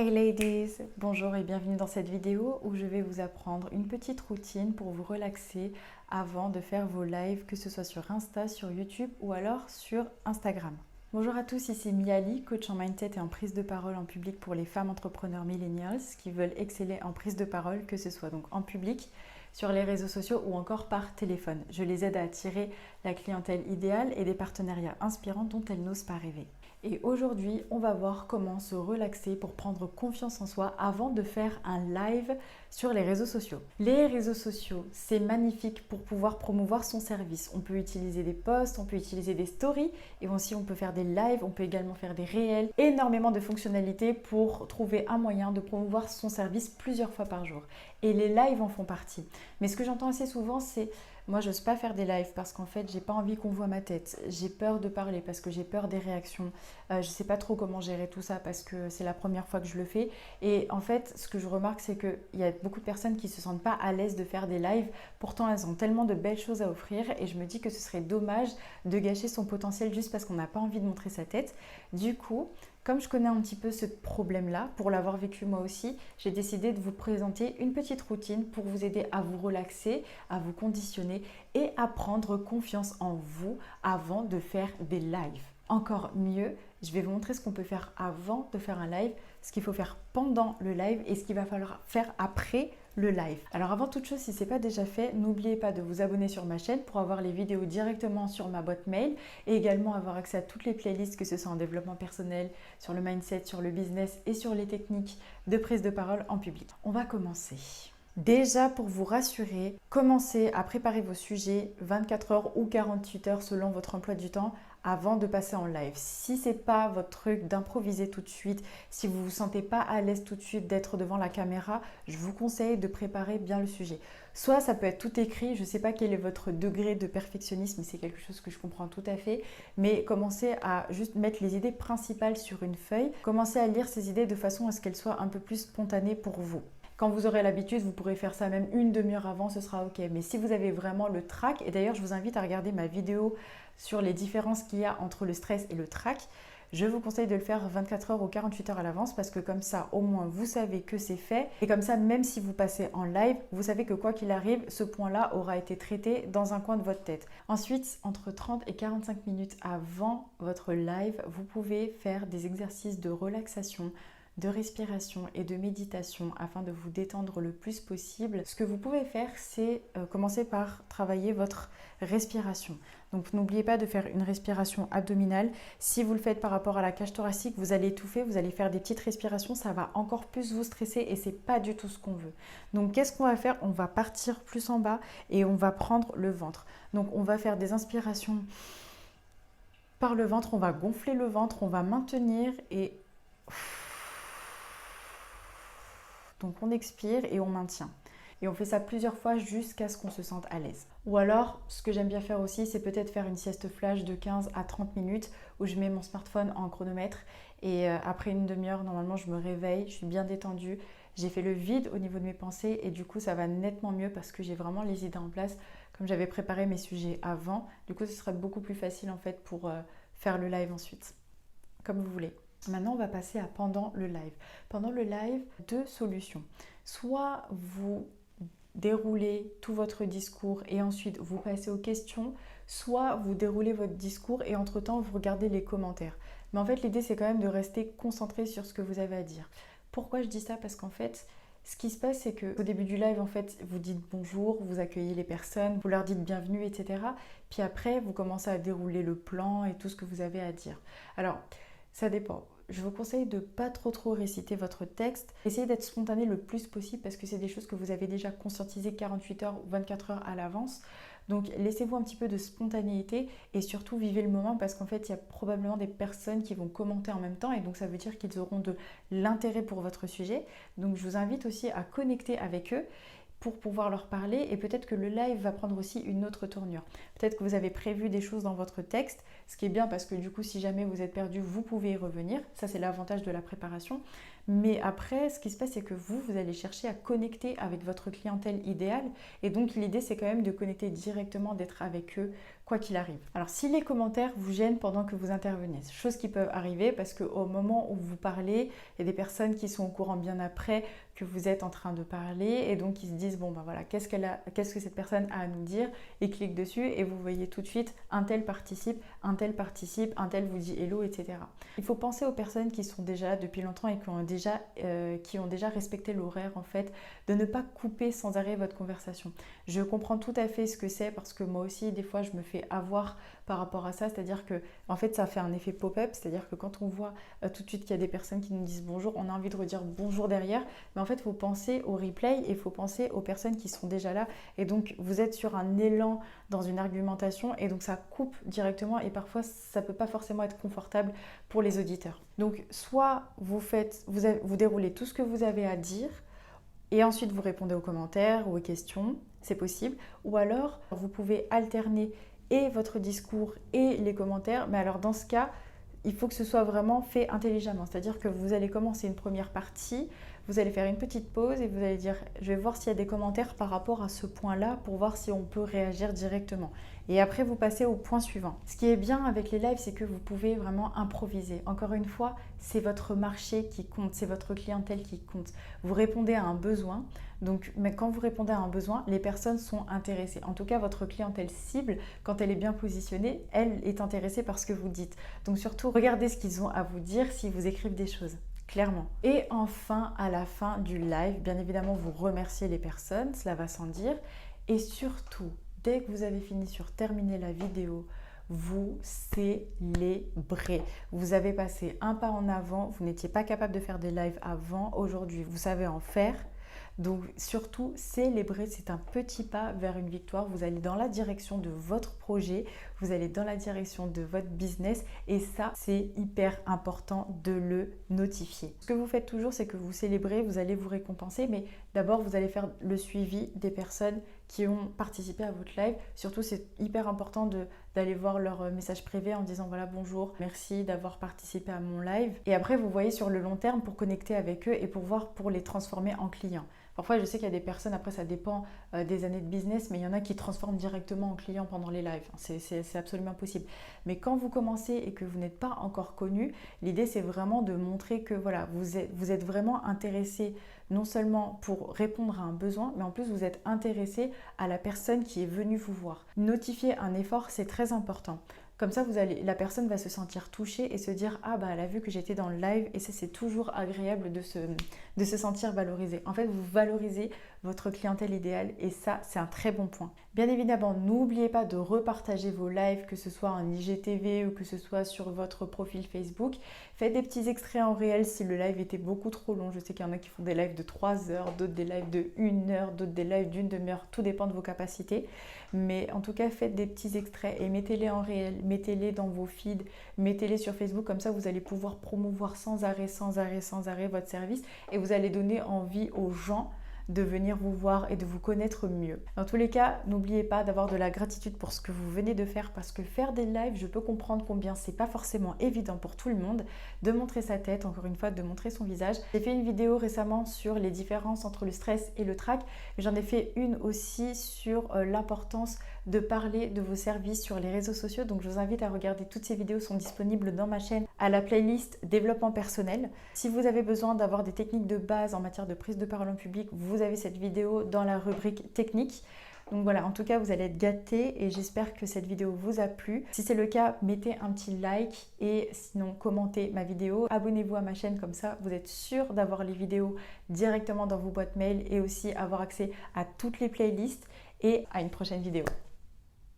Hey ladies, bonjour et bienvenue dans cette vidéo où je vais vous apprendre une petite routine pour vous relaxer avant de faire vos lives, que ce soit sur Insta, sur YouTube ou alors sur Instagram. Bonjour à tous, ici Miali, coach en mindset et en prise de parole en public pour les femmes entrepreneurs millennials qui veulent exceller en prise de parole, que ce soit donc en public, sur les réseaux sociaux ou encore par téléphone. Je les aide à attirer la clientèle idéale et des partenariats inspirants dont elles n'osent pas rêver. Et aujourd'hui, on va voir comment se relaxer pour prendre confiance en soi avant de faire un live sur les réseaux sociaux. Les réseaux sociaux, c'est magnifique pour pouvoir promouvoir son service. On peut utiliser des posts, on peut utiliser des stories et aussi on peut faire des lives, on peut également faire des réels. Énormément de fonctionnalités pour trouver un moyen de promouvoir son service plusieurs fois par jour. Et les lives en font partie. Mais ce que j'entends assez souvent, c'est moi, je n'ose pas faire des lives parce qu'en fait, j'ai pas envie qu'on voit ma tête. J'ai peur de parler parce que j'ai peur des réactions. Je ne sais pas trop comment gérer tout ça parce que c'est la première fois que je le fais. Et en fait, ce que je remarque, c'est qu'il y a beaucoup de personnes qui ne se sentent pas à l'aise de faire des lives. Pourtant, elles ont tellement de belles choses à offrir et je me dis que ce serait dommage de gâcher son potentiel juste parce qu'on n'a pas envie de montrer sa tête. Du coup, comme je connais un petit peu ce problème-là, pour l'avoir vécu moi aussi, j'ai décidé de vous présenter une petite routine pour vous aider à vous relaxer, à vous conditionner et à prendre confiance en vous avant de faire des lives. Encore mieux, je vais vous montrer ce qu'on peut faire avant de faire un live, ce qu'il faut faire pendant le live et ce qu'il va falloir faire après le live. Alors avant toute chose, si ce n'est pas déjà fait, n'oubliez pas de vous abonner sur ma chaîne pour avoir les vidéos directement sur ma boîte mail et également avoir accès à toutes les playlists, que ce soit en développement personnel, sur le mindset, sur le business et sur les techniques de prise de parole en public. On va commencer. Déjà, pour vous rassurer, commencez à préparer vos sujets 24 heures ou 48 heures selon votre emploi du temps avant de passer en live. Si ce n'est pas votre truc d'improviser tout de suite, si vous ne vous sentez pas à l'aise tout de suite d'être devant la caméra, je vous conseille de préparer bien le sujet. Soit ça peut être tout écrit, je ne sais pas quel est votre degré de perfectionnisme, c'est quelque chose que je comprends tout à fait, mais commencez à juste mettre les idées principales sur une feuille, commencez à lire ces idées de façon à ce qu'elles soient un peu plus spontanées pour vous. Quand vous aurez l'habitude, vous pourrez faire ça même une demi-heure avant, ce sera ok. Mais si vous avez vraiment le trac, et d'ailleurs je vous invite à regarder ma vidéo sur les différences qu'il y a entre le stress et le trac, je vous conseille de le faire 24 heures ou 48 heures à l'avance parce que comme ça, au moins, vous savez que c'est fait. Et comme ça, même si vous passez en live, vous savez que quoi qu'il arrive, ce point-là aura été traité dans un coin de votre tête. Ensuite, entre 30 et 45 minutes avant votre live, vous pouvez faire des exercices de relaxation, de respiration et de méditation afin de vous détendre le plus possible. Ce que vous pouvez faire, c'est commencer par travailler votre respiration. Donc n'oubliez pas de faire une respiration abdominale. Si vous le faites par rapport à la cage thoracique, vous allez étouffer, vous allez faire des petites respirations, ça va encore plus vous stresser et c'est pas du tout ce qu'on veut. Donc qu'est-ce qu'on va faire? On va partir plus en bas et on va prendre le ventre. Donc on va faire des inspirations par le ventre, on va gonfler le ventre, on va maintenir et donc on expire et on maintient. Et on fait ça plusieurs fois jusqu'à ce qu'on se sente à l'aise. Ou alors, ce que j'aime bien faire aussi, c'est peut-être faire une sieste flash de 15 à 30 minutes où je mets mon smartphone en chronomètre et après une demi-heure, normalement, je me réveille, je suis bien détendue, j'ai fait le vide au niveau de mes pensées et du coup, ça va nettement mieux parce que j'ai vraiment les idées en place. Comme j'avais préparé mes sujets avant, du coup, ce serait beaucoup plus facile en fait pour faire le live ensuite, comme vous voulez. Maintenant, on va passer à pendant le live. Pendant le live, deux solutions. Soit vous déroulez tout votre discours et ensuite vous passez aux questions, soit vous déroulez votre discours et entre-temps vous regardez les commentaires. Mais en fait, l'idée c'est quand même de rester concentré sur ce que vous avez à dire. Pourquoi je dis ça? Parce qu'en fait, ce qui se passe, c'est qu'au début du live, en fait, vous dites bonjour, vous accueillez les personnes, vous leur dites bienvenue, etc. Puis après, vous commencez à dérouler le plan et tout ce que vous avez à dire. Alors, ça dépend. Je vous conseille de ne pas trop réciter votre texte. Essayez d'être spontané le plus possible parce que c'est des choses que vous avez déjà conscientisées 48 heures ou 24 heures à l'avance. Donc laissez-vous un petit peu de spontanéité et surtout vivez le moment parce qu'en fait il y a probablement des personnes qui vont commenter en même temps et donc ça veut dire qu'ils auront de l'intérêt pour votre sujet. Donc je vous invite aussi à connecter avec eux pour pouvoir leur parler et peut-être que le live va prendre aussi une autre tournure. Peut-être que vous avez prévu des choses dans votre texte, ce qui est bien parce que du coup si jamais vous êtes perdu, vous pouvez y revenir. Ça c'est l'avantage de la préparation. Mais après, ce qui se passe, c'est que vous allez chercher à connecter avec votre clientèle idéale. Et donc, l'idée, c'est quand même de connecter directement, d'être avec eux, quoi qu'il arrive. Alors, si les commentaires vous gênent pendant que vous intervenez, chose qui peut arriver parce qu'au moment où vous parlez, il y a des personnes qui sont au courant bien après que vous êtes en train de parler et donc ils se disent bon ben voilà, qu'est-ce que cette personne a à nous dire, et cliquent dessus et vous voyez tout de suite un tel participe, un tel participe, un tel vous dit hello, etc. Il faut penser aux personnes qui sont déjà là depuis longtemps et qui ont déjà respecté l'horaire en fait, de ne pas couper sans arrêt votre conversation. Je comprends tout à fait ce que c'est parce que moi aussi des fois je me fais avoir par rapport à ça, c'est-à-dire que en fait ça fait un effet pop-up, c'est-à-dire que quand on voit tout de suite qu'il y a des personnes qui nous disent bonjour, on a envie de redire bonjour derrière, mais en fait il faut penser au replay et il faut penser aux personnes qui sont déjà là et donc vous êtes sur un élan dans une argumentation et donc ça coupe directement et parfois ça peut pas forcément être confortable pour les auditeurs. Donc soit vous déroulez tout ce que vous avez à dire et ensuite vous répondez aux commentaires ou aux questions, c'est possible, ou alors vous pouvez alterner et votre discours et les commentaires, mais alors dans ce cas, il faut que ce soit vraiment fait intelligemment, c'est-à-dire que vous allez commencer une première partie, vous allez faire une petite pause et vous allez dire je vais voir s'il y a des commentaires par rapport à ce point-là pour voir si on peut réagir directement. Et après vous passez au point suivant. Ce qui est bien avec les lives, c'est que vous pouvez vraiment improviser. Encore une fois, c'est votre marché qui compte, c'est votre clientèle qui compte. Vous répondez à un besoin. Donc, mais quand vous répondez à un besoin, les personnes sont intéressées. En tout cas, votre clientèle cible, quand elle est bien positionnée, elle est intéressée par ce que vous dites. Donc surtout, regardez ce qu'ils ont à vous dire s'ils vous écrivent des choses. Clairement. Et enfin, à la fin du live, bien évidemment, vous remerciez les personnes, cela va sans dire. Et surtout, dès que vous avez fini sur terminer la vidéo, vous célébrez. Vous avez passé un pas en avant, vous n'étiez pas capable de faire des lives avant, aujourd'hui vous savez en faire. Donc surtout, célébrer, c'est un petit pas vers une victoire. Vous allez dans la direction de votre projet, vous allez dans la direction de votre business et ça, c'est hyper important de le notifier. Ce que vous faites toujours, c'est que vous célébrez, vous allez vous récompenser, mais d'abord, vous allez faire le suivi des personnes qui ont participé à votre live. Surtout, c'est hyper important d'aller voir leur message privé en disant voilà bonjour, merci d'avoir participé à mon live. Et après, vous voyez sur le long terme pour connecter avec eux et pour les transformer en clients. Parfois, je sais qu'il y a des personnes, après ça dépend des années de business, mais il y en a qui transforment directement en clients pendant les lives. C'est absolument possible. Mais quand vous commencez et que vous n'êtes pas encore connu, l'idée c'est vraiment de montrer que voilà, vous êtes vraiment intéressé non seulement pour répondre à un besoin, mais en plus vous êtes intéressé à la personne qui est venue vous voir. Notifier un effort, c'est très important. Comme ça, la personne va se sentir touchée et se dire « Ah bah elle a vu que j'étais dans le live » et ça c'est toujours agréable de se sentir valorisé. En fait, vous valorisez votre clientèle idéale et ça c'est un très bon point. Bien évidemment, n'oubliez pas de repartager vos lives, que ce soit en IGTV ou que ce soit sur votre profil Facebook. Faites des petits extraits en réel si le live était beaucoup trop long. Je sais qu'il y en a qui font des lives de 3 heures, d'autres des lives de 1 heure, d'autres des lives d'une demi-heure. Tout dépend de vos capacités. Mais en tout cas, faites des petits extraits et mettez-les en réel, mettez-les dans vos feeds, mettez-les sur Facebook. Comme ça, vous allez pouvoir promouvoir sans arrêt votre service et vous allez donner envie aux gens de venir vous voir et de vous connaître mieux. Dans tous les cas, n'oubliez pas d'avoir de la gratitude pour ce que vous venez de faire parce que faire des lives, je peux comprendre combien c'est pas forcément évident pour tout le monde de montrer sa tête, encore une fois, de montrer son visage. J'ai fait une vidéo récemment sur les différences entre le stress et le trac, mais j'en ai fait une aussi sur l'importance de parler de vos services sur les réseaux sociaux. Donc je vous invite à regarder, toutes ces vidéos sont disponibles dans ma chaîne à la playlist développement personnel. Si vous avez besoin d'avoir des techniques de base en matière de prise de parole en public, vous avez cette vidéo dans la rubrique technique. Donc voilà, en tout cas, vous allez être gâtés et j'espère que cette vidéo vous a plu. Si c'est le cas, mettez un petit like et sinon commentez ma vidéo. Abonnez-vous à ma chaîne, comme ça vous êtes sûr d'avoir les vidéos directement dans vos boîtes mail et aussi avoir accès à toutes les playlists et à une prochaine vidéo.